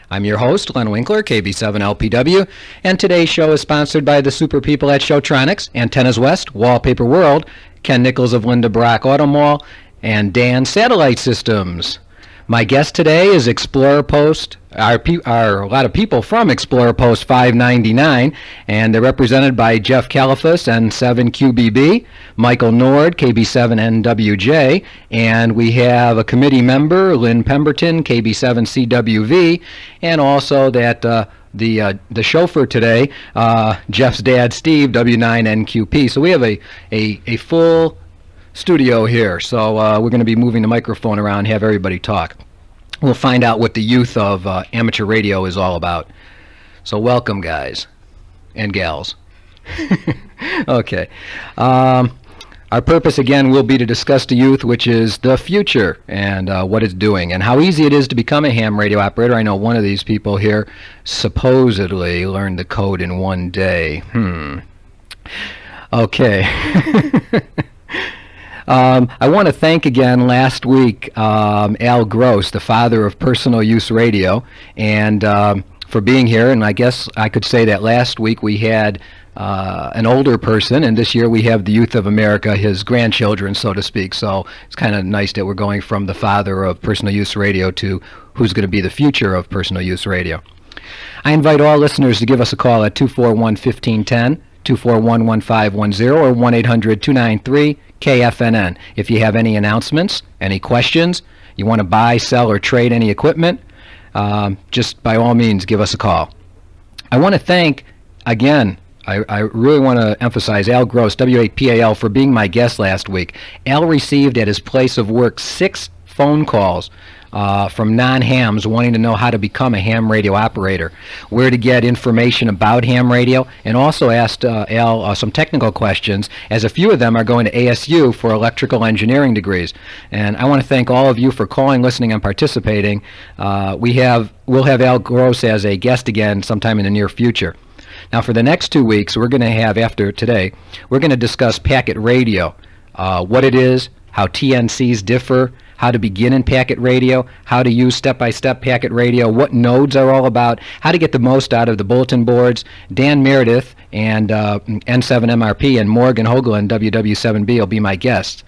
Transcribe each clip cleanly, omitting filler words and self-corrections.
I'm your host, Len Winkler, KB7LPW, and today's show is sponsored by the super people at Showtronics, Antennas West, Wallpaper World, Ken Nichols of Linda Brock Auto Mall, and Dan Satellite Systems. My guest today is Explorer Post, a lot of people from Explorer Post 599, and they're represented by Jeff Califas, N7QBB, Michael Nord, KB7NWJ, and we have a committee member, Lynn Pemberton, KB7CWV, and also that the chauffeur today, Jeff's dad, Steve, W9NQP. So we have a full studio here, so we're going to be moving the microphone around and have everybody talk. We'll find out what the youth of amateur radio is all about. So welcome, guys and gals. Okay. Our purpose, again, will be to discuss the youth, which is the future and what it's doing and how easy it is to become a ham radio operator. I know one of these people here supposedly learned the code in one day. Okay. I want to thank again last week Al Gross, the father of personal use radio, and for being here. And I guess I could say that last week we had an older person, and this year we have the youth of America, his grandchildren, so to speak. So it's kind of nice that we're going from the father of personal use radio to who's going to be the future of personal use radio. I invite all listeners to give us a call at 241-1510, 241-1510, or 1-800-293-KFNN. If you have any announcements, any questions, you want to buy, sell, or trade any equipment, just by all means give us a call. I want to thank, again, I really want to emphasize Al Gross, W8PAL, for being my guest last week. Al received at his place of work 6 phone calls from non-hams wanting to know how to become a ham radio operator, where to get information about ham radio, and also asked Al some technical questions, as a few of them are going to ASU for electrical engineering degrees. And I want to thank all of you for calling, listening, and participating. We'll have Al Gross as a guest again sometime in the near future. Now, for the next 2 weeks, we're going to have, after today, we're going to discuss packet radio, what it is, how TNCs differ, how to begin in packet radio, how to use step-by-step packet radio, what nodes are all about, how to get the most out of the bulletin boards. Dan Meredith and N7MRP and Morgan Hoagland, WW7B, will be my guests.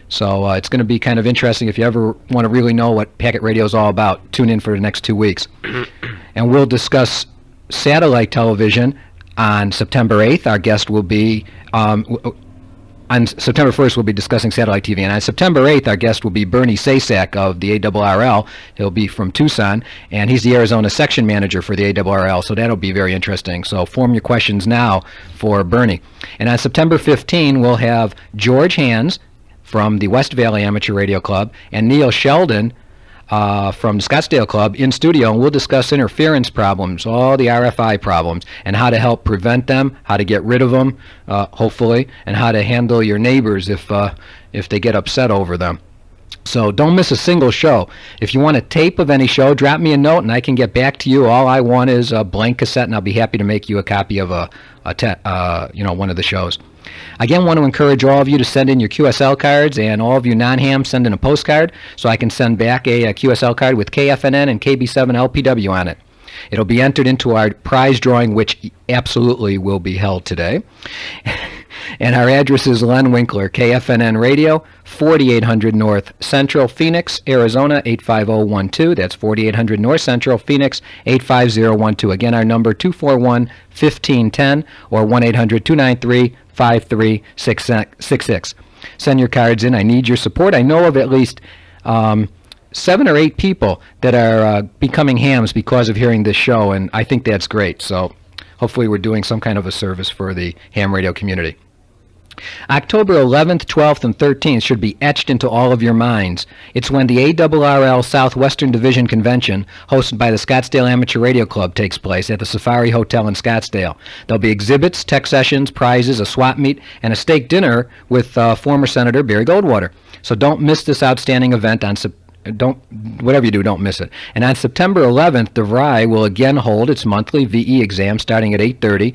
So it's going to be kind of interesting. If you ever want to really know what packet radio is all about, tune in for the next 2 weeks. And we'll discuss satellite television on September 8th. Our guest will be... on September 1st, we'll be discussing satellite TV, and on September 8th, our guest will be Bernie Sasak of the ARRL. He'll be from Tucson, and he's the Arizona section manager for the ARRL, so that'll be very interesting. So form your questions now for Bernie. And on September 15, we'll have George Hands from the West Valley Amateur Radio Club and Neil Sheldon from the Scottsdale Club in studio, and we'll discuss interference problems, all the RFI problems, and how to help prevent them, how to get rid of them, hopefully, and how to handle your neighbors if they get upset over them. So don't miss a single show. If you want a tape of any show, drop me a note, and I can get back to you. All I want is a blank cassette, and I'll be happy to make you a copy of one of the shows. Again, want to encourage all of you to send in your QSL cards, and all of you non-hams send in a postcard so I can send back a QSL card with KFNN and KB7LPW on it. It'll be entered into our prize drawing, which absolutely will be held today. And our address is Len Winkler, KFNN Radio, 4800 North Central, Phoenix, Arizona, 85012. That's 4800 North Central, Phoenix, 85012. Again, our number 241-1510 or 1-800-293-5366. Send your cards in. I need your support. I know of at least 7 or 8 people that are becoming hams because of hearing this show, and I think that's great. So hopefully we're doing some kind of a service for the ham radio community. October 11th, 12th, and 13th should be etched into all of your minds. It's when the ARRL Southwestern Division Convention, hosted by the Scottsdale Amateur Radio Club, takes place at the Safari Hotel in Scottsdale. There'll be exhibits, tech sessions, prizes, a swap meet, and a steak dinner with former Senator Barry Goldwater. So don't miss this outstanding event on whatever you do, don't miss it. And on September 11th, the VRI will again hold its monthly VE exam starting at 8:30.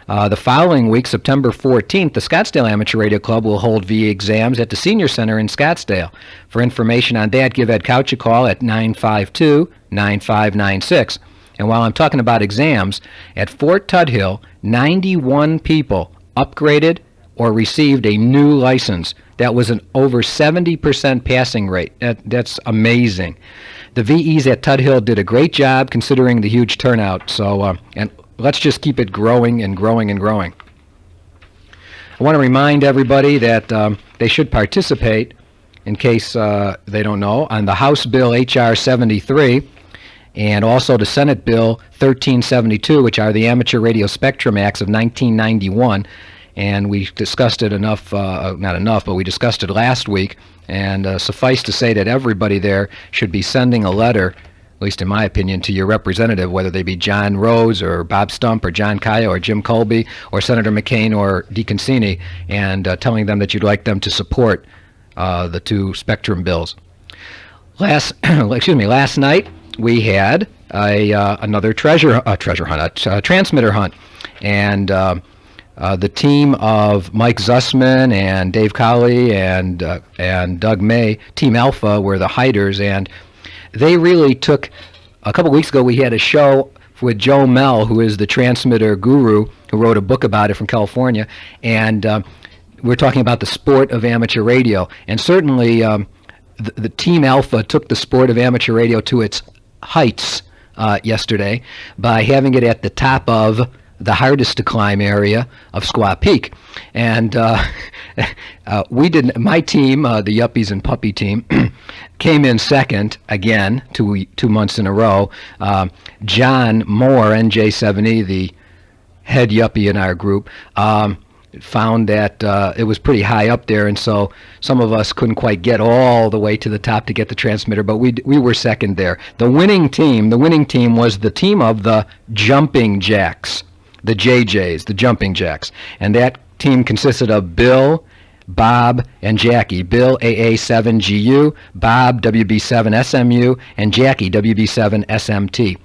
The following week, September 14th, the Scottsdale Amateur Radio Club will hold VE exams at the Senior Center in Scottsdale. For information on that, give Ed Couch a call at 952-9596. And while I'm talking about exams, at Fort Tudhill, 91 people upgraded or received a new license. That was an over 70% passing rate. That's amazing. The VEs at Tudhill did a great job considering the huge turnout. So, and let's just keep it growing and growing and growing. I want to remind everybody that they should participate, in case they don't know, on the House Bill H.R. 73 and also the Senate Bill 1372, which are the Amateur Radio Spectrum Acts of 1991. And we discussed it enough, not enough, but we discussed it last week. And suffice to say that everybody there should be sending a letter, at least in my opinion, to your representative, whether they be John Rose or Bob Stump or John Kaya or Jim Colby or Senator McCain or DeConcini, and telling them that you'd like them to support the two spectrum bills. Last night we had another transmitter hunt, and the team of Mike Zussman and Dave Colley and Doug May, Team Alpha, were the hiders, and they really took, a couple weeks ago we had a show with Joe Mell, who is the transmitter guru, who wrote a book about it from California, and we're talking about the sport of amateur radio. And certainly the Team Alpha took the sport of amateur radio to its heights yesterday by having it at the top of the hardest to climb area of Squaw Peak. And we didn't, my team, the Yuppies and Puppy team, came in second again, two months in a row. John Moore, NJ7E, the head Yuppie in our group, found that it was pretty high up there, and so some of us couldn't quite get all the way to the top to get the transmitter, but we were second there. The winning team was the team of the Jumping Jacks, the JJs, the Jumping Jacks, and that team consisted of Bill, Bob, and Jackie. Bill, AA7GU, Bob, WB7SMU, and Jackie, WB7SMT.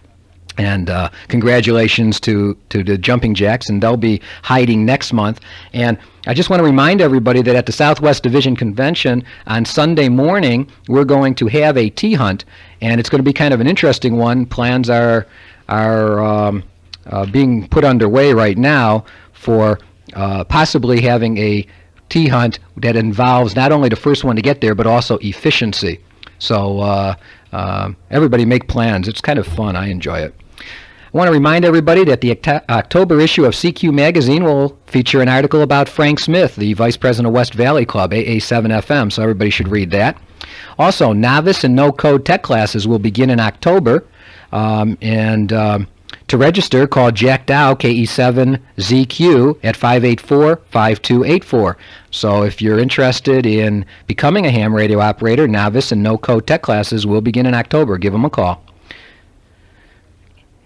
And congratulations to the Jumping Jacks, and they'll be hiding next month. And I just want to remind everybody that at the Southwest Division Convention on Sunday morning, we're going to have a tea hunt, and it's going to be kind of an interesting one. Plans are being put underway right now for possibly having a tea hunt that involves not only the first one to get there, but also efficiency. So everybody make plans. It's kind of fun. I enjoy it. I want to remind everybody that the October issue of CQ Magazine will feature an article about Frank Smith, the Vice President of West Valley Club, AA7FM, so everybody should read that. Also, novice and no-code tech classes will begin in October, to register, call Jack Dow, KE7ZQ, at 584-5284. So if you're interested in becoming a ham radio operator, novice and no-code tech classes will begin in October. Give them a call.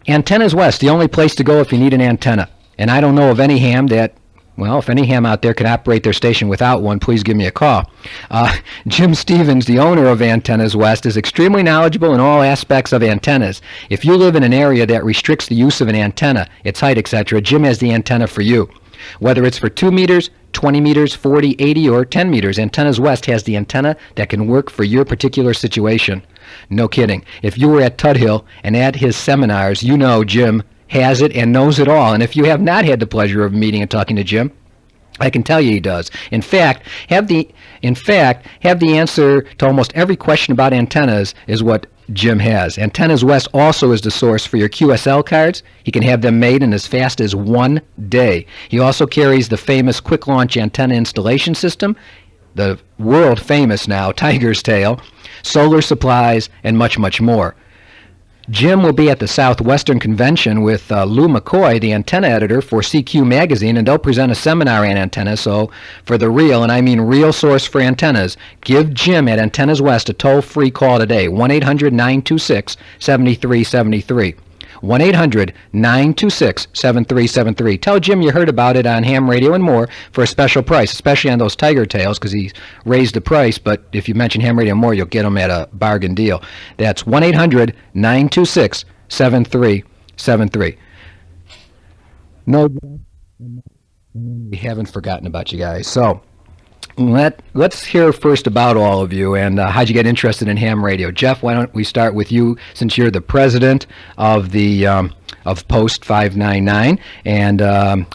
Antennas West, the only place to go if you need an antenna. And I don't know of any ham that, well, if any ham out there can operate their station without one, please give me a call. Jim Stevens, the owner of Antennas West, is extremely knowledgeable in all aspects of antennas. If you live in an area that restricts the use of an antenna, its height, etc., Jim has the antenna for you. Whether it's for 2 meters, 20 meters, 40, 80, or 10 meters, Antennas West has the antenna that can work for your particular situation. No kidding. If you were at Tudhill and at his seminars, you know Jim has it and knows it all. And if you have not had the pleasure of meeting and talking to Jim, I can tell you he does. In fact, have the answer to almost every question about antennas is what Jim has. Antennas West also is the source for your QSL cards. He can have them made in as fast as 1 day. He also carries the famous quick launch antenna installation system, the world famous now Tiger's Tail, solar supplies, and much, much more. Jim will be at the Southwestern Convention with Lou McCoy, the antenna editor for CQ Magazine, and they'll present a seminar on antennas. So for the real, and I mean real source for antennas, give Jim at Antennas West a toll-free call today, 1-800-926-7373. 1-800-926-7373. Tell Jim you heard about it on ham radio and more for a special price, especially on those Tiger Tails, because he's raised the price, but if you mention ham radio and more, you'll get them at a bargain deal. That's 1-800-926-7373. No, we haven't forgotten about you guys. So Let's hear first about all of you and how'd you get interested in ham radio. Jeff, why don't we start with you, since you're the president of the of Post 599 and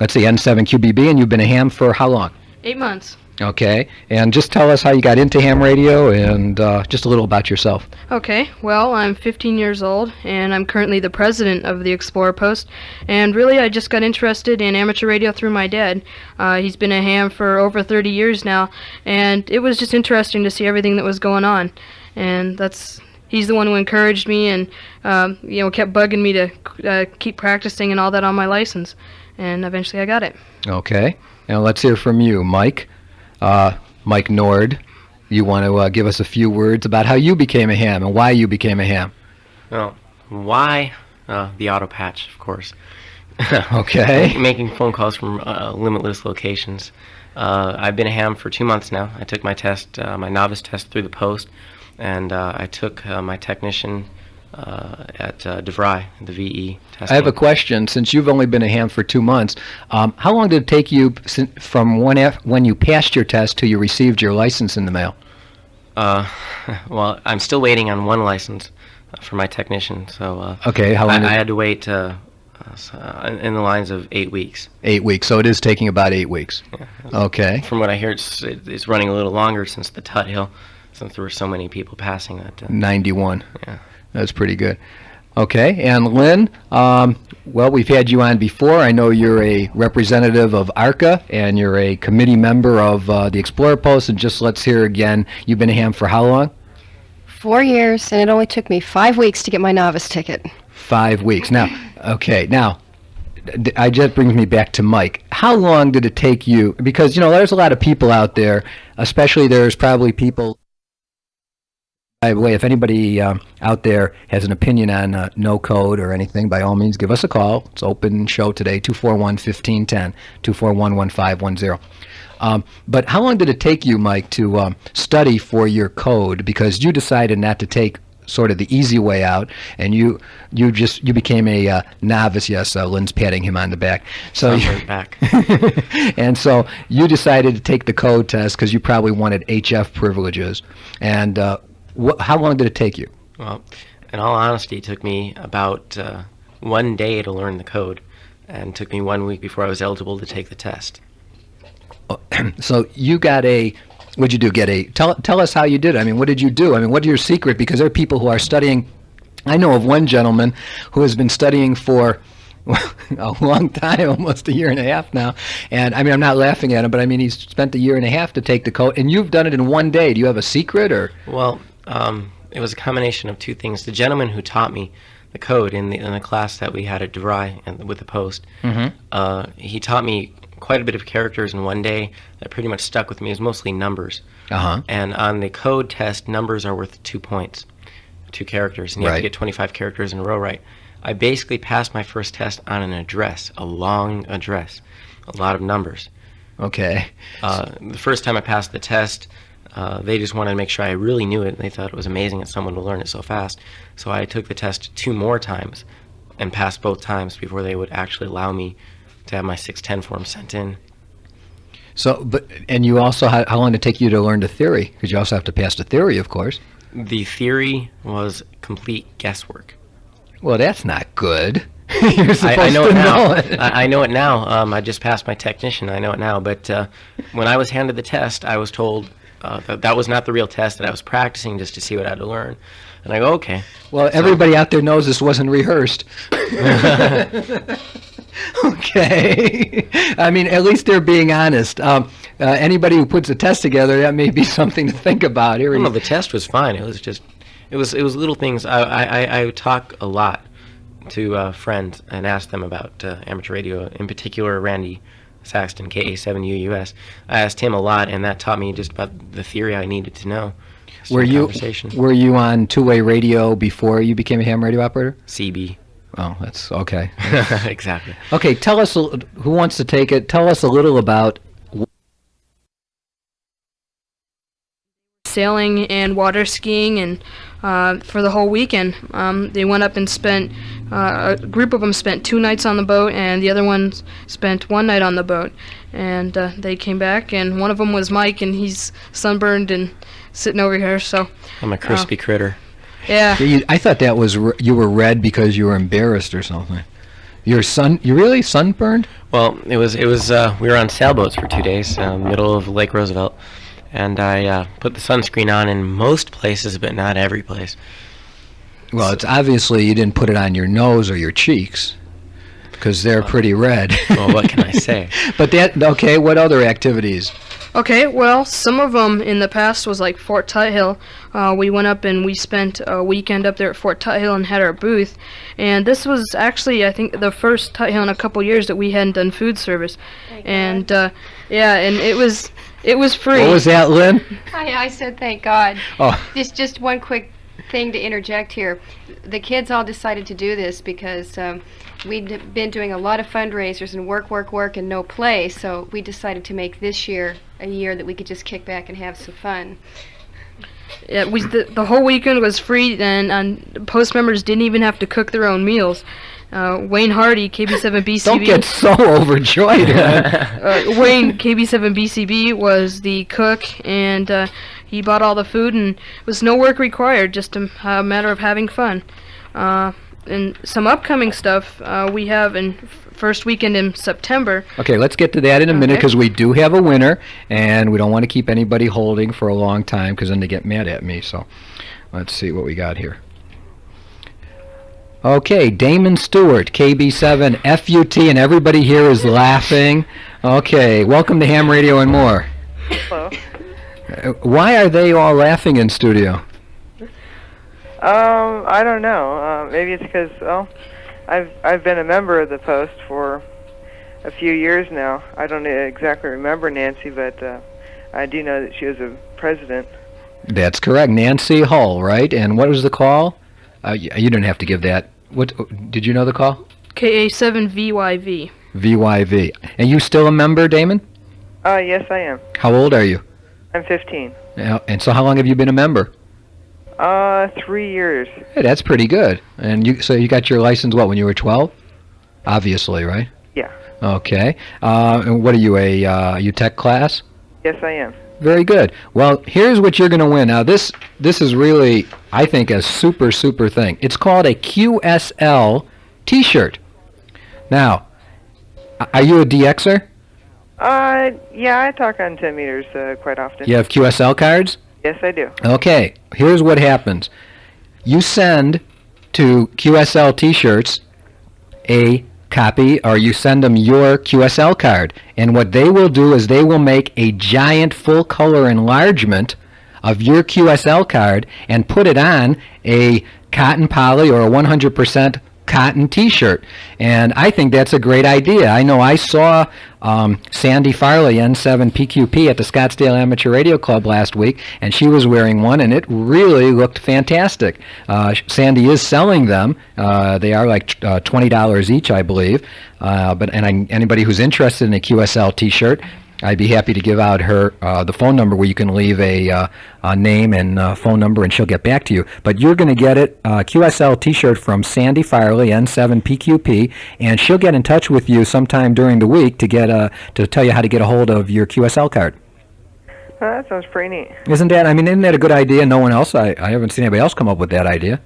let's see, N7QBB, and you've been a ham for how long? 8 months. Okay, and just tell us how you got into ham radio and just a little about yourself. Okay, well, I'm 15 years old, and I'm currently the president of the Explorer Post, and really I just got interested in amateur radio through my dad. He's been a ham for over 30 years now, and it was just interesting to see everything that was going on, and he's the one who encouraged me and kept bugging me to keep practicing and all that on my license, and eventually I got it. Okay, now let's hear from you, Mike. Mike Nord, you want to give us a few words about how you became a ham and why you became a ham? Well, why? The auto patch, of course. Okay. Making phone calls from limitless locations. I've been a ham for 2 months now. I took my test, my novice test through the post, and I took my technician at DeVry, the VE testing. I have a question. Since you've only been a ham for 2 months, how long did it take you from when you passed your test till you received your license in the mail? Well, I'm still waiting on one license for my technician. So okay, how long? I had to wait in the lines of 8 weeks. 8 weeks. So it is taking about 8 weeks. Yeah. Okay. From what I hear, it's running a little longer since the Tut Hill, since there were so many people passing that. 91. Yeah. That's pretty good. Okay, and Len, well, we've had you on before. I know you're a representative of ARRL, and you're a committee member of the Explorer Post, and just let's hear again, you've been a ham for how long? 4 years, and it only took me 5 weeks to get my novice ticket. 5 weeks. Now, okay, now, that brings me back to Mike. How long did it take you, because, there's a lot of people out there, especially there's probably people. By the way, if anybody out there has an opinion on no code or anything, by all means, give us a call. It's open show today, 241-1510, 241-1510. But how long did it take you, Mike, to study for your code? Because you decided not to take sort of the easy way out, and you became a novice. Yes, Lynn's patting him on the back. So back. And so you decided to take the code test because you probably wanted HF privileges. And how long did it take you? Well, in all honesty, it took me about 1 day to learn the code, and it took me 1 week before I was eligible to take the test. So you got what'd you do? Tell us how you did it. I mean, what did you do? I mean, what's your secret? Because there are people who are studying. I know of one gentleman who has been studying for a long time, almost a year and a half now. And I mean, I'm not laughing at him, but I mean, he's spent a year and a half to take the code, and you've done it in 1 day. Do you have a secret, or? Well, it was a combination of two things. The gentleman who taught me the code in the class that we had at DeVry and with the post, he taught me quite a bit of characters in 1 day that pretty much stuck with me. It was mostly numbers. And on the code test, numbers are worth 2 points, 2 characters, and you have to get 25 characters in a row right. I basically passed my first test on an address, a long address, a lot of numbers. Okay. The first time I passed the test, they just wanted to make sure I really knew it. They thought it was amazing that someone would learn it so fast. So I took the test 2 more times and passed both times before they would actually allow me to have my 610 form sent in. So, and you also, how long did it take you to learn the theory? Because you also have to pass the theory, of course. The theory was complete guesswork. Well, that's not good. You're supposed I know to it now. know it. I know it now. I just passed my technician. I know it now. But when I was handed the test, I was told that was not the real test, that I was practicing just to see what I had to learn. And I go, okay. Well, everybody out there knows this wasn't rehearsed. Okay. I mean, at least they're being honest. Anybody who puts a test together, that may be something to think about. Here, no, the test was fine. It was just, it was little things. I talk a lot to friends and ask them about amateur radio, in particular Randy Saxton, KA7UUS. I asked him a lot, and that taught me just about the theory I needed to know. Were you on two-way radio before you became a ham radio operator? CB. Oh, that's okay. Exactly. Okay, tell us, who wants to take it? Tell us a little about sailing and water skiing, and for the whole weekend. They went up and spent, a group of them spent 2 nights on the boat, and the other ones spent 1 night on the boat. And they came back, and one of them was Mike, and he's sunburned and sitting over here, so... I'm a crispy critter. Yeah. I thought that was you were red because you were embarrassed or something. You really sunburned? Well, it was we were on sailboats for 2 days, middle of Lake Roosevelt, and I put the sunscreen on in most places, but not every place. Well, it's obviously you didn't put it on your nose or your cheeks, because they're pretty red. Well, what can I say? But okay, what other activities? Okay, well, some of them in the past was like Fort Tuthill. We went up and we spent a weekend up there at Fort Tuthill and had our booth. And this was actually, I think, the first Tuthill in a couple years that we hadn't done food service. And yeah, and it was free. What was that, Lynn? I said thank God. Oh. Just one quick thing to interject here. The kids all decided to do this because we'd been doing a lot of fundraisers and work, and no play, so we decided to make this year a year that we could just kick back and have some fun. Yeah, the whole weekend was free, and post members didn't even have to cook their own meals. Wayne Hardy, KB7BCB. Don't get so overjoyed. Wayne, KB7BCB, was the cook, and he bought all the food, and it was no work required, just a matter of having fun. And some upcoming stuff we have in first weekend in September. Okay, let's get to that in a minute, because we do have a winner, and we don't want to keep anybody holding for a long time, because then they get mad at me. So let's see what we got here. Okay, Damon Stewart, KB7 FUT, and everybody here is laughing. Okay, welcome to Ham Radio and More. Hello. Why are they all laughing in studio? I don't know. Maybe it's because, well, I've been a member of the Post for a few years now. I don't exactly remember Nancy, but I do know that she was a president. That's correct, Nancy Hull, right? And what was the call? You didn't have to give that. What did you know the call? KA7VYV. VYV. And you still a member, Damon? Yes, I am. How old are you? I'm 15. And so how long have you been a member? 3 years. Hey, that's pretty good. And so you got your license, what, when you were 12? Obviously, right? Yeah. Okay. And what are you, you tech class? Yes, I am. Very good. Well, here's what you're going to win. Now, this is really, I think, a super thing. It's called a QSL T-shirt. Now, are you a DXer? Yeah, I talk on 10 meters quite often. You have QSL cards? Yes, I do. Okay, here's what happens. You send to QSL T-shirts a copy, or you send them your QSL card, and what they will do is they will make a giant full-color enlargement of your QSL card and put it on a cotton poly or a 100% cotton T-shirt, and I think that's a great idea. I know I saw Sandy Farley, N7PQP, at the Scottsdale Amateur Radio Club last week, and she was wearing one, and it really looked fantastic. Sandy is selling them. They are like $20 each, I believe. Anybody who's interested in a QSL T-shirt, I'd be happy to give out her the phone number where you can leave a name and phone number, and she'll get back to you. But you're going to get it, QSL T-shirt from Sandy Farley, N7PQP, and she'll get in touch with you sometime during the week to get to tell you how to get a hold of your QSL card. That sounds pretty neat. Isn't that a good idea? No one else, I haven't seen anybody else come up with that idea.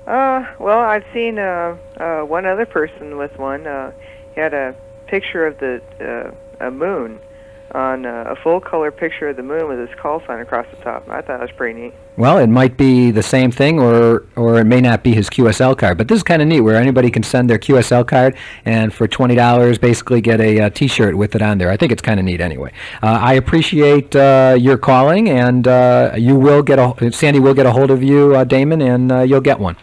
Well, I've seen one other person with one. He had a picture of a moon on a full-color picture of the moon with his call sign across the top. I thought it was pretty neat. Well, it might be the same thing, or it may not be his QSL card. But this is kind of neat, where anybody can send their QSL card, and for $20, basically get a T-shirt with it on there. I think it's kind of neat anyway. I appreciate your calling, and Sandy will get a hold of you, Damon, and you'll get one.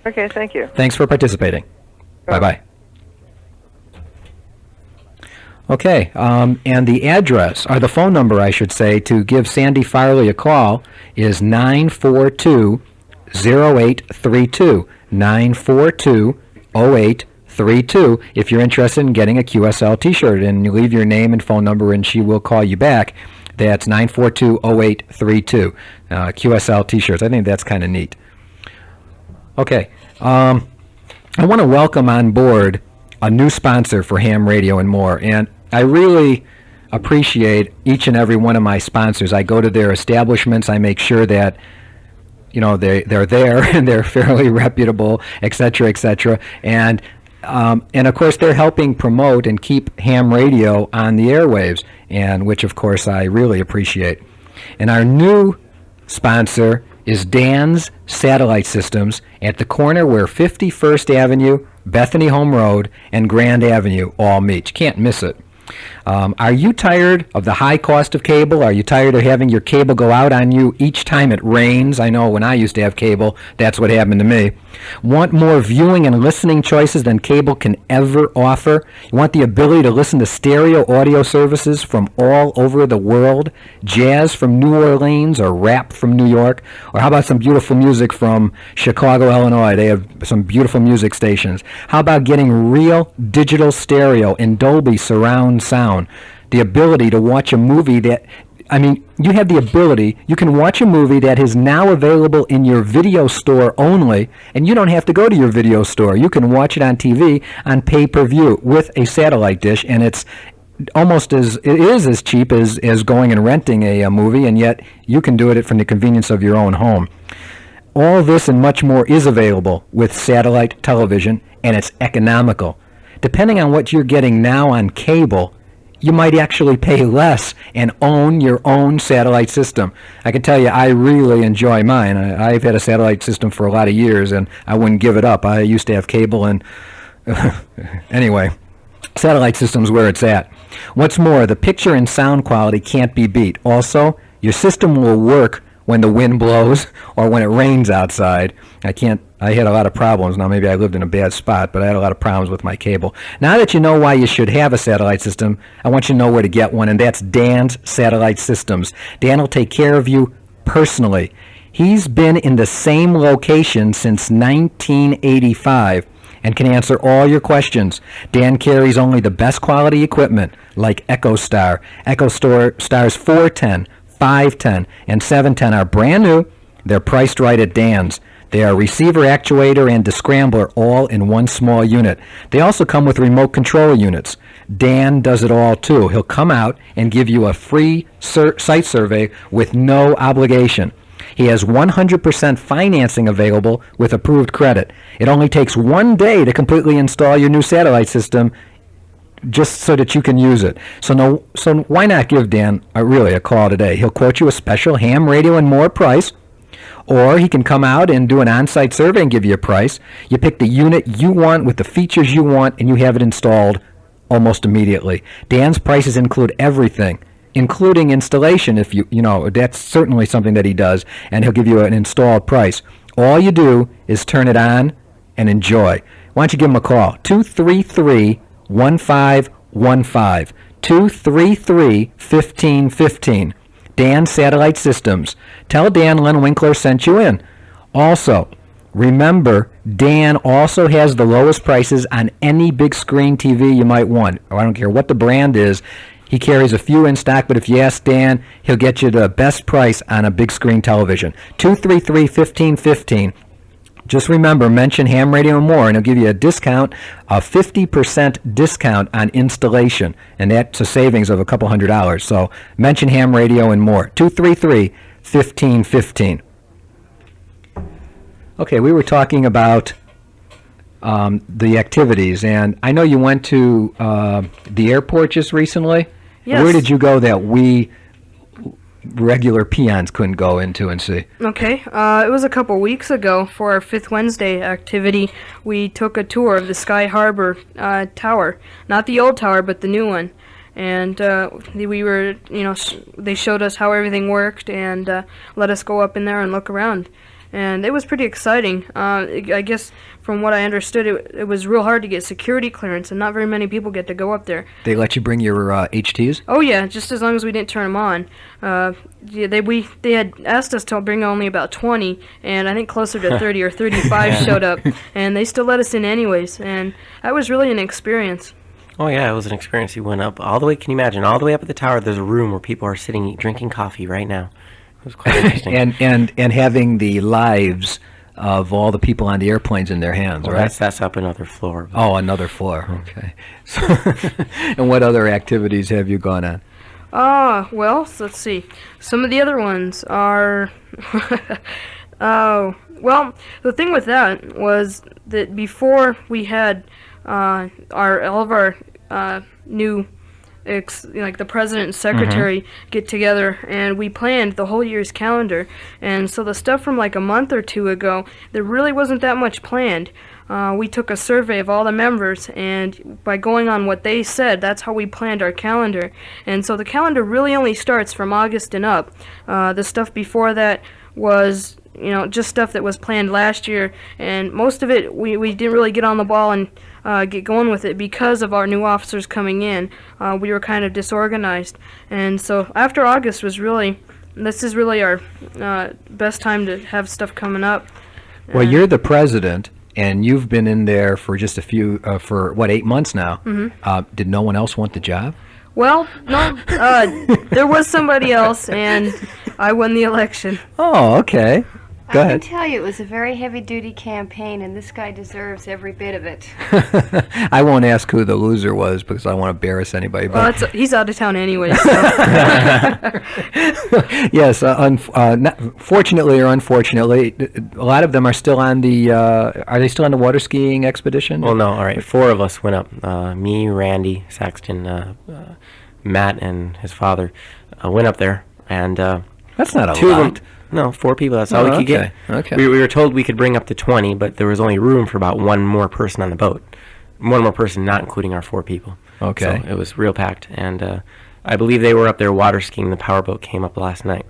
Okay, thank you. Thanks for participating. Bye-bye. Okay, and the address, or the phone number, I should say, to give Sandy Farley a call is 942-0832, 942-0832, if you're interested in getting a QSL T-shirt, and you leave your name and phone number, and she will call you back. That's 942-0832. QSL T-shirts. I think that's kind of neat. Okay. I want to welcome on board a new sponsor for ham radio and more. And I really appreciate each and every one of my sponsors. I go to their establishments. I make sure that they're there and they're fairly reputable, et cetera, and of course they're helping promote and keep ham radio on the airwaves, and which of course I really appreciate. And our new sponsor is Dan's Satellite Systems at the corner where 51st Avenue, Bethany Home Road, and Grand Avenue all meet. You can't miss it. Are you tired of the high cost of cable? Are you tired of having your cable go out on you each time it rains? I know when I used to have cable, that's what happened to me. Want more viewing and listening choices than cable can ever offer? You want the ability to listen to stereo audio services from all over the world? Jazz from New Orleans or rap from New York? Or how about some beautiful music from Chicago, Illinois? They have some beautiful music stations. How about getting real digital stereo in Dolby surround sound? The ability to watch a movie you have the ability, you can watch a movie that is now available in your video store only, and you don't have to go to your video store. You can watch it on TV on pay-per-view with a satellite dish, and it is as cheap as going and renting a movie, and yet you can do it from the convenience of your own home. All this and much more is available with satellite television, and it's economical. Depending on what you're getting now on cable, you might actually pay less and own your own satellite system. I can tell you, I really enjoy mine. I've had a satellite system for a lot of years, and I wouldn't give it up. I used to have cable, and anyway, satellite system's where it's at. What's more, the picture and sound quality can't be beat. Also, your system will work when the wind blows or when it rains outside. I had a lot of problems. Now, maybe I lived in a bad spot, but I had a lot of problems with my cable. Now that you know why you should have a satellite system, I want you to know where to get one, and that's Dan's Satellite Systems. Dan will take care of you personally. He's been in the same location since 1985 and can answer all your questions. Dan carries only the best quality equipment like EchoStar. EchoStar's 410, 510, and 710 are brand new. They're priced right at Dan's. They are receiver, actuator, and descrambler all in one small unit. They also come with remote control units. Dan does it all too. He'll come out and give you a free site survey with no obligation. He has 100% financing available with approved credit. It only takes 1 day to completely install your new satellite system, just so that you can use it. So why not give Dan a call today? He'll quote you a special ham radio and more price, or he can come out and do an on-site survey and give you a price. You pick the unit you want with the features you want, and you have it installed almost immediately. Dan's prices include everything, including installation. If you know, that's certainly something that he does, and he'll give you an installed price. All you do is turn it on and enjoy. Why don't you give him a call? 233-1515. 233-1515. Dan Satellite Systems. Tell Dan Len Winkler sent you in. Also, remember, Dan also has the lowest prices on any big screen TV you might want. I don't care what the brand is. He carries a few in stock, but if you ask Dan, he'll get you the best price on a big screen television. 233-1515. Just remember, mention Ham Radio and More, and he'll give you a 50% discount on installation, and that's a savings of a couple $100. So mention Ham Radio and More. 233-1515. Okay, we were talking about the activities, and I know you went to the airport just recently. Yes. Where did you go that we regular peons couldn't go into and see? Okay, it was a couple weeks ago for our Fifth Wednesday activity. We took a tour of the Sky Harbor Tower, not the old tower, but the new one. And we were, they showed us how everything worked and let us go up in there and look around. And it was pretty exciting. I guess from what I understood, it was real hard to get security clearance, and not very many people get to go up there. They let you bring your HTs? Oh yeah, just as long as we didn't turn them on. They had asked us to bring only about 20, and I think closer to 30 or 35 showed up, and they still let us in anyways, and that was really an experience. Oh yeah, it was an experience. You went up all the way. Can you imagine? All the way up at the tower, there's a room where people are sitting, drinking coffee right now. It was quite interesting. and having the lives of all the people on the airplanes in their hands, Well, right? that's up another floor. Oh, another floor. Okay. So, and what other activities have you gone on? Well, let's see. Some of the other ones are, well, the thing with that was that before we had all of our new like the president and secretary get together, and we planned the whole year's calendar. And so the stuff from like a month or two ago, there really wasn't that much planned. We took a survey of all the members, and by going on what they said, that's how we planned our calendar. And so the calendar really only starts from August and up. The stuff before that was, just stuff that was planned last year, and most of it we didn't really get on the ball and get going with it because of our new officers coming in. We were kind of disorganized, and so after August this is really our best time to have stuff coming up. Well, you're the president, and you've been in there for just for 8 months now. Did no one else want the job? Well, no, there was somebody else, and I won the election. Oh, okay. Go I can ahead. tell you it was a very heavy-duty campaign, and this guy deserves every bit of it. I won't ask who the loser was because I don't want to embarrass anybody. Well, But he's out of town anyway, so. yes, fortunately or unfortunately, a lot of them are still on the. Are they still on the water skiing expedition? Well, no, all right. 4 of us went up. Me, Randy, Saxton, Matt, and his father went up there, and That's not a 2 of lot. them. No, 4 people. That's all we could get. Okay. We were told we could bring up to 20, but there was only room for about 1 more person on the boat. 1 more person, not including our 4 people. Okay. So it was real packed, and I believe they were up there water skiing. The powerboat came up last night.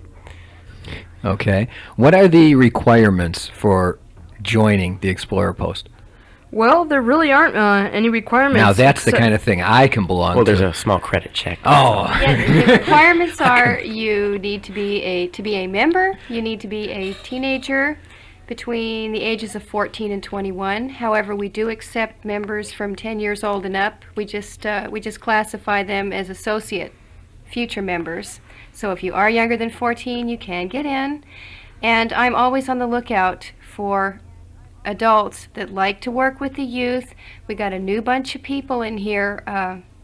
Okay. What are the requirements for joining the Explorer Post? Well, there really aren't any requirements. Now, that's the except- kind of thing I can belong Well, to. there's a small credit check. Oh. Yeah, the requirements are you need to be a member, you need to be a teenager between the ages of 14 and 21. However, we do accept members from 10 years old and up. We just classify them as associate future members. So if you are younger than 14, you can get in. And I'm always on the lookout for adults that like to work with the youth. We got a new bunch of people in here.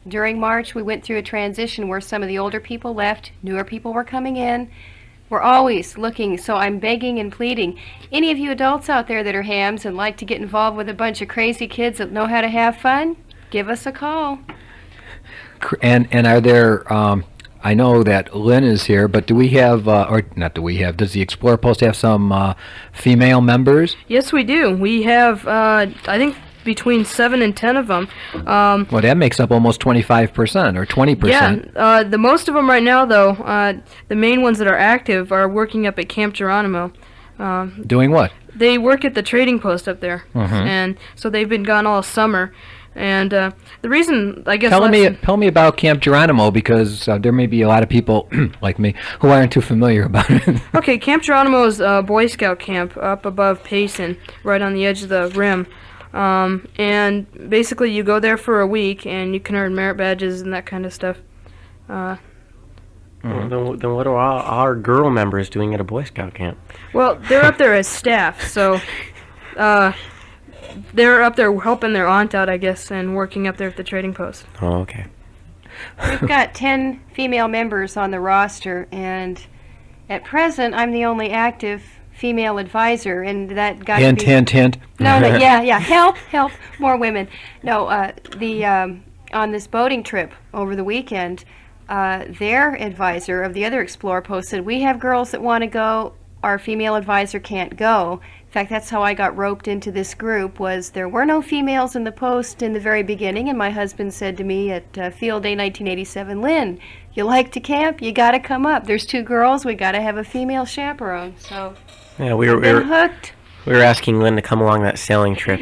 During March, we went through a transition where some of the older people left, newer people were coming in. We're always looking, so I'm begging and pleading. Any of you adults out there that are hams and like to get involved with a bunch of crazy kids that know how to have fun, give us a call. And are there, I know that Len is here, but do we have, or not do we have, does the Explorer Post have some female members? Yes, we do. We have, I think, between 7 and 10 of them. Well, that makes up almost 25% or 20%. Yeah, the most of them right now, though, the main ones that are active are working up at Camp Geronimo. Doing what? They work at the trading post up there, and so they've been gone all summer. And the reason, I guess, Tell me about Camp Geronimo, because there may be a lot of people like me who aren't too familiar about it. Okay, Camp Geronimo is a Boy Scout camp up above Payson, right on the edge of the rim. And basically you go there for a week and you can earn merit badges and that kind of stuff. Well, then what are our girl members doing at a Boy Scout camp? Well, they're up there as staff, so they're up there helping their aunt out, I guess, and working up there at the trading post. Oh, okay. We've got 10 female members on the roster, and at present I'm the only active female advisor, and that got to be... Hint. No, yeah, help, more women. No, on this boating trip over the weekend, their advisor of the other Explorer post said, we have girls that want to go, our female advisor can't go. In fact, that's how I got roped into this group, was there were no females in the post in the very beginning, and my husband said to me at Field Day 1987, Lynn, you like to camp? You got to come up. There's 2 girls, we got to have a female chaperone. So, Yeah, been hooked. we were asking Lynn to come along that sailing trip.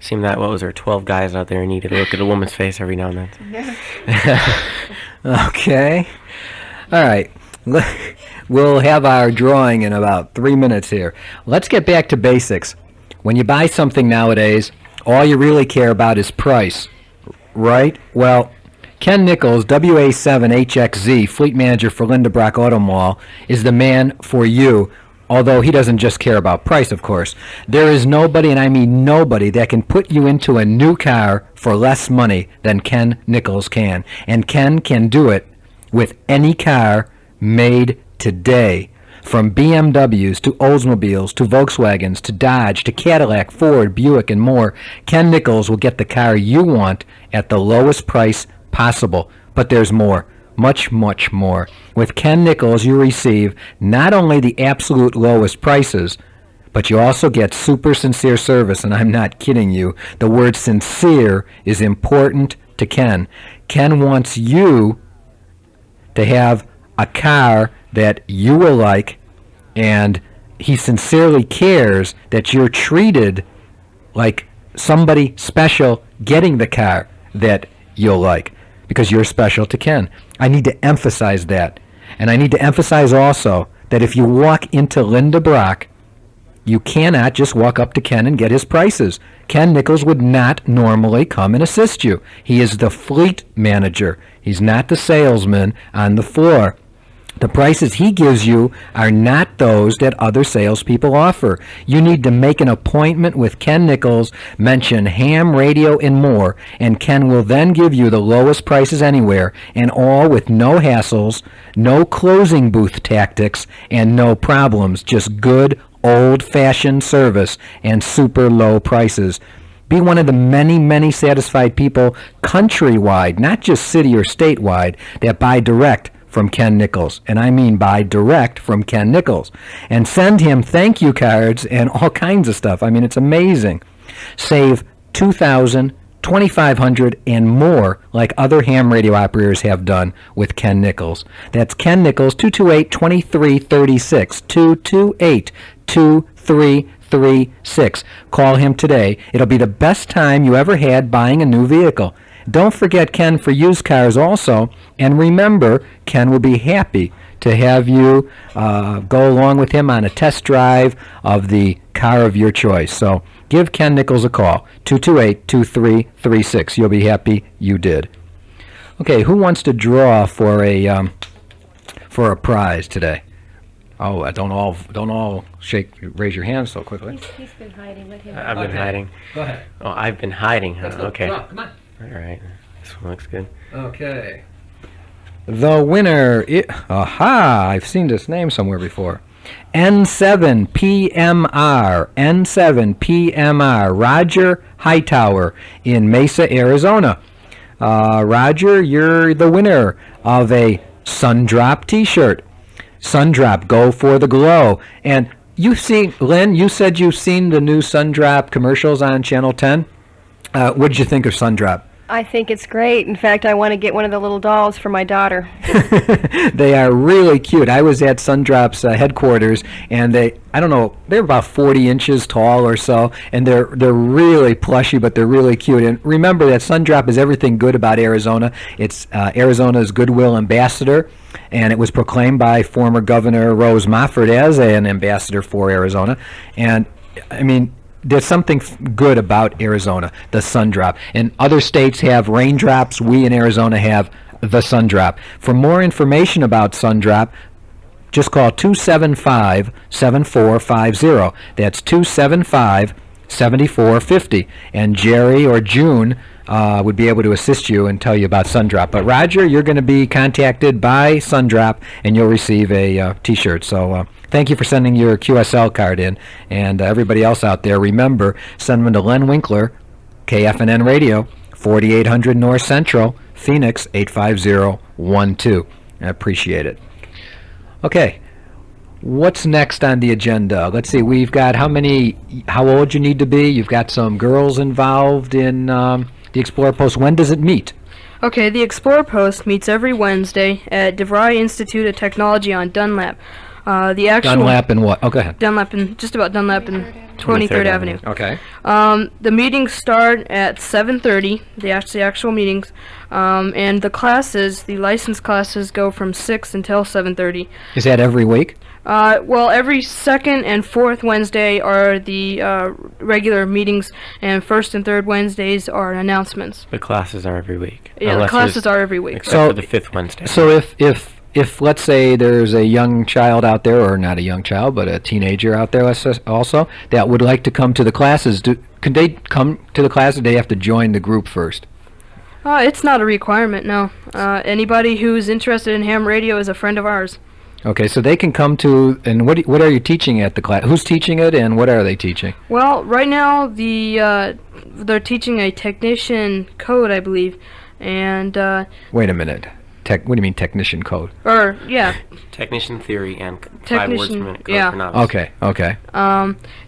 Seemed that, 12 guys out there needed to look at a woman's face every now and then. Okay. All right. We'll have our drawing in about 3 minutes here. Let's get back to basics. When you buy something nowadays, all you really care about is price, Right? Well, Ken Nichols, WA7HXZ, Fleet Manager for Linda Brock Auto Mall, is the man for you, although he doesn't just care about price, of course. There is nobody, and I mean nobody, that can put you into a new car for less money than Ken Nichols can. And Ken can do it with any car made today. From BMWs to Oldsmobiles to Volkswagens to Dodge to Cadillac, Ford, Buick, and more, Ken Nichols will get the car you want at the lowest price possible. But there's more. Much, much more. With Ken Nichols, you receive not only the absolute lowest prices, but you also get super sincere service, and I'm not kidding you. The word sincere is important to Ken. Ken wants you to have a car that you will like, and he sincerely cares that you're treated like somebody special getting the car that you'll like, because you're special to Ken. I need to emphasize that. And I need to emphasize also that if you walk into Linda Brock, you cannot just walk up to Ken and get his prices. Ken Nichols would not normally come and assist you. He is the fleet manager. He's not the salesman on the floor. The prices he gives you are not those that other salespeople offer. You need to make an appointment with Ken Nichols, mention ham, radio, and more, and Ken will then give you the lowest prices anywhere, and all with no hassles, no closing booth tactics, and no problems. Just good, old-fashioned service and super low prices. Be one of the many, many satisfied people countrywide, not just city or statewide, that buy direct from Ken Nichols, and I mean buy direct from Ken Nichols, and send him thank you cards and all kinds of stuff. I mean, it's amazing. Save $2,000, $2,500, and more, like other ham radio operators have done with Ken Nichols. That's Ken Nichols, 228-2336, 228-2336. Call him today. It'll be the best time you ever had buying a new vehicle. Don't forget Ken for used cars also, and remember, Ken will be happy to have you go along with him on a test drive of the car of your choice. So give Ken Nichols a call, 228-2336. You'll be happy you did. Okay, who wants to draw for a prize today? Oh, don't all raise your hands so quickly. He's been hiding. Let him. I've been hiding. Go ahead. Oh, I've been hiding. Huh? Okay. Come on. All right. This one looks good. Okay. The winner, aha, I've seen this name somewhere before. N7PMR, Roger Hightower in Mesa, Arizona. Roger, you're the winner of a Sundrop t-shirt. Sundrop, go for the glow. And you've seen, Len, you said you've seen the new Sundrop commercials on Channel 10. What did you think of Sundrop? I think it's great. In fact, I want to get one of the little dolls for my daughter. They are really cute. I was at Sundrop's headquarters, and they're about 40 inches tall or so, and they're really plushy, but they're really cute. And remember that Sundrop is everything good about Arizona. It's Arizona's goodwill ambassador, and it was proclaimed by former Governor Rose Mofford as an ambassador for Arizona. And I mean, there's something good about Arizona, the Sundrop. And other states have raindrops. We in Arizona have the Sundrop. For more information about Sundrop, just call 275-7450. That's 275-7450. And Jerry or June would be able to assist you and tell you about Sundrop. But Roger, you're going to be contacted by Sundrop, and you'll receive a t-shirt. So thank you for sending your QSL card in. And everybody else out there, remember, send them to Len Winkler, KFNN Radio, 4800 North Central, Phoenix, 85012. I appreciate it. Okay. What's next on the agenda? Let's see. We've got how old you need to be. You've got some girls involved in the Explorer Post. When does it meet? Okay, the Explorer Post meets every Wednesday at DeVry Institute of Technology on Dunlap. Dunlap and what? Oh, go ahead. Dunlap and 23rd Avenue. Okay. The meetings start at 7:30. The actual meetings, and the license classes go from 6 until 7:30. Is that every week? Well, every second and fourth Wednesday are the regular meetings, and first and third Wednesdays are announcements. The classes are every week. Yeah, the Unless classes there's- are every week. Except So- for the fifth Wednesday. So if let's say there's a young child out there, or not a young child, but a teenager out there also, that would like to come to the classes, could they come to the classes, or do they have to join the group first? It's not a requirement, no. Anybody who's interested in ham radio is a friend of ours. Okay, so they can come to, and what are you teaching at the class? Who's teaching it, and what are they teaching? Well, right now they're teaching a technician code, I believe, and Wait a minute. What do you mean technician code? Technician theory and 5 words Technician, per minute code yeah. for novice. Okay.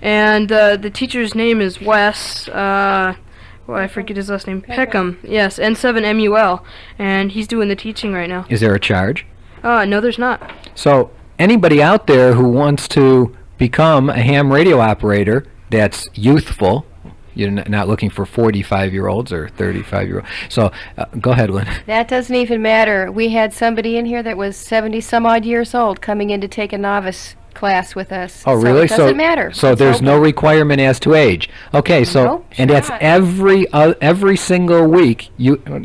And the teacher's name is Wes. I forget his last name. Peckham. Yes, N7MUL, and he's doing the teaching right now. Is there a charge? No, there's not. So anybody out there who wants to become a ham radio operator that's youthful, you're not looking for 45-year-olds or 35-year-olds. So go ahead, Lynn. That doesn't even matter. We had somebody in here that was 70 some odd years old coming in to take a novice class with us. Oh, really? So it doesn't matter. So It's there's no open. requirement as to age. Okay, so Nope, and that's not. every single week.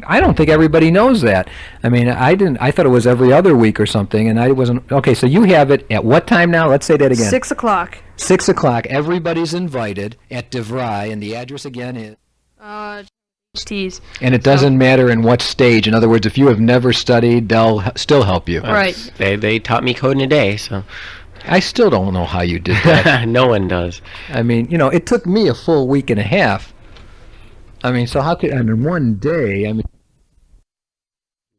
I don't think everybody knows that. I mean, I thought it was every other week or something, and I wasn't. Okay, so you have it at what time now? Let's say that again. 6 o'clock. 6 o'clock. Everybody's invited at DeVry, and the address again is. HTs. And it doesn't matter in what stage. In other words, if you have never studied, they'll still help you. Right. They taught me code in a day, so I still don't know how you did that. no one does. I mean, it took me a full week and a half. I mean, so how could, in one day, I mean,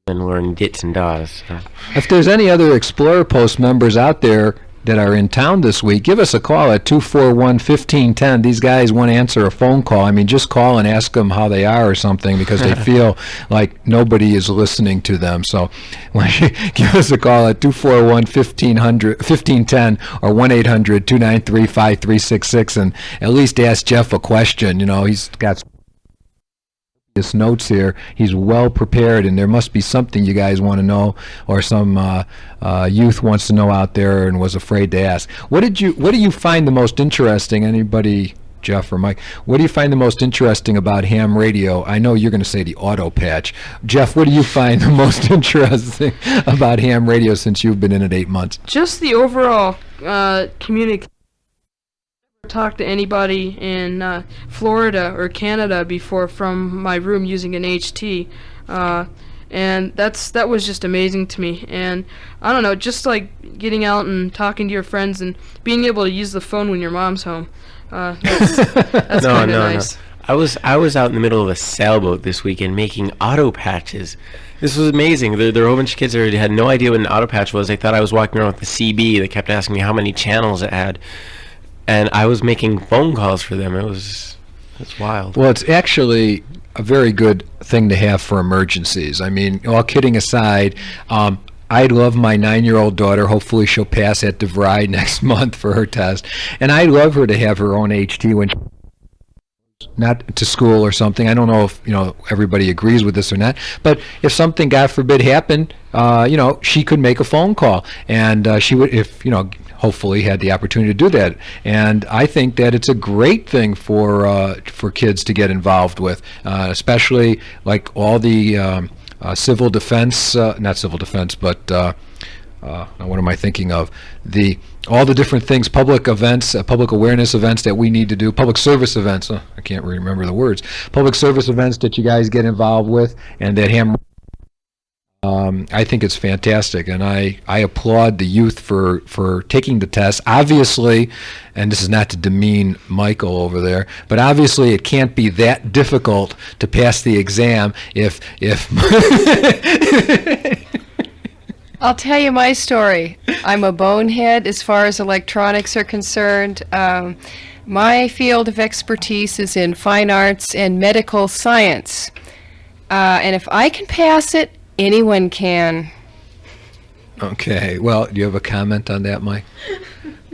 And learn dits and das. So. if there's any other Explorer Post members out there that are in town this week, give us a call at 241-1510. These guys want to answer a phone call. I mean, just call and ask them how they are or something, because they feel like nobody is listening to them. So give us a call at 241-1510 or 1-800-293-5366, and at least ask Jeff a question. He's got his notes here. He's well prepared, and there must be something you guys want to know, or some youth wants to know out there and was afraid to ask. What do you find the most interesting? Anybody, Jeff or Mike? What do you find the most interesting about ham radio? I know you're going to say the auto patch. Jeff, what do you find the most interesting about ham radio since you've been in it 8 months? Just the overall communication. Talked to anybody in Florida or Canada before from my room using an HT, and that was just amazing to me. And I don't know, just like getting out and talking to your friends and being able to use the phone when your mom's home. That's kind of nice. I was out in the middle of a sailboat this weekend making auto patches. This was amazing. There were a whole bunch of kids that had no idea what an auto patch was. They thought I was walking around with the CB. They kept asking me how many channels it had. And I was making phone calls for them. It's wild. Well, it's actually a very good thing to have for emergencies. I mean, all kidding aside, I love my 9-year-old daughter. Hopefully she'll pass at DeVry next month for her test. And I'd love her to have her own HT when she not to school or something. I don't know if everybody agrees with this or not, but if something, God forbid, happened, she could make a phone call, and she would, if hopefully had the opportunity to do that. And I think that it's a great thing for kids to get involved with, especially like all the civil defense, not civil defense, but what am I thinking of? All the different things, public events, public awareness events that we need to do, public service events. I can't remember the words. Public service events that you guys get involved with, and that ham. I think it's fantastic, and I applaud the youth for taking the test. Obviously, and this is not to demean Michael over there, but obviously it can't be that difficult to pass the exam if I'll tell you my story. I'm a bonehead as far as electronics are concerned. My field of expertise is in fine arts and medical science. And if I can pass it, anyone can. Okay. Well, do you have a comment on that, Mike?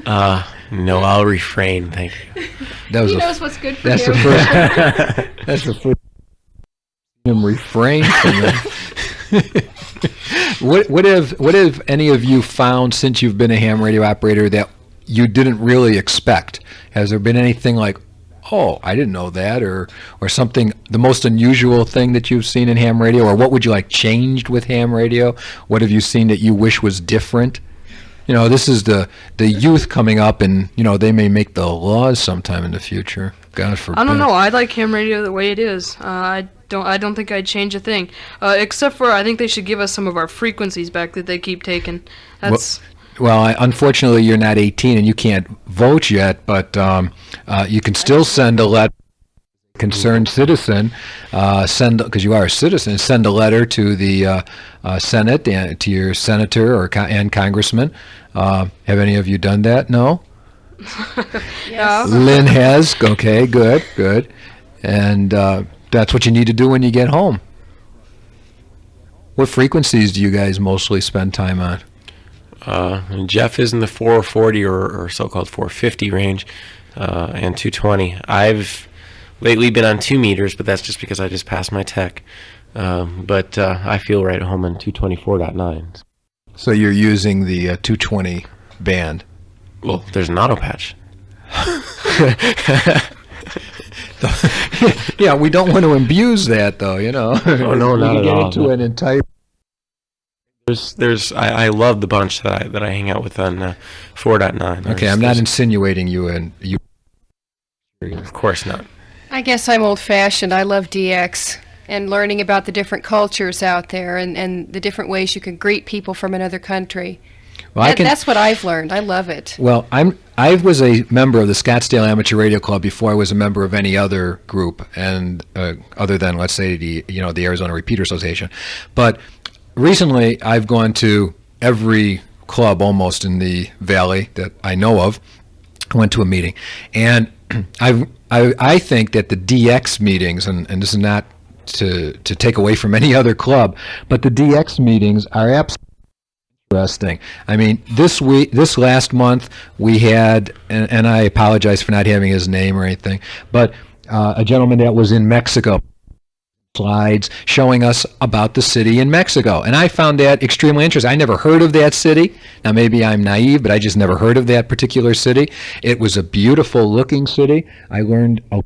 No, I'll refrain. Thank you. That was He knows what's good for that's him. the first. That's the first. Him refrain from that. What have any of you found since you've been a ham radio operator that you didn't really expect? Has there been anything like, oh, I didn't know that, or something, the most unusual thing that you've seen in ham radio, or what would you like changed with ham radio? What have you seen that you wish was different? You know, this is the youth coming up, and you know they may make the laws sometime in the future. God forbid. I don't know. I like ham radio the way it is. I don't think I'd change a thing, except for I think they should give us some of our frequencies back that they keep taking. That's. Well, unfortunately, you're not 18 and you can't vote yet, but you can still send a letter. Concerned citizen, because you are a citizen, send a letter to the Senate and to your senator and congressman. Have any of you done that? No? Yeah. Lynn has. Okay, good. And that's what you need to do when you get home. What frequencies do you guys mostly spend time on? Jeff is in the 440 or so-called 450 range, and 220. I've lately been on 2 meters, but that's just because I just passed my tech. But I feel right at home on 224.9. So you're using the 220 band. Well, there's an auto patch. Yeah, we don't want to abuse that, though, you know. Oh, no, not at all. Get into an entire... I love the bunch that I hang out with on 4.9. Okay, I'm not insinuating you. Of course not. I guess I'm old-fashioned. I love DX and learning about the different cultures out there and the different ways you can greet people from another country. Well, That's what I've learned. I love it. Well, I was a member of the Scottsdale Amateur Radio Club before I was a member of any other group, and other than, let's say, the Arizona Repeater Association. But recently, I've gone to every club almost in the Valley that I know of. I went to a meeting, and I think that the DX meetings, and this is not to take away from any other club, but the DX meetings are absolutely interesting. I mean, this last month, we had, and I apologize for not having his name or anything, but a gentleman that was in Mexico, slides showing us about the city in Mexico, and I found that extremely interesting. I never heard of that city. Now maybe I'm naive, but I just never heard of that particular city. It was a beautiful looking city. I learned a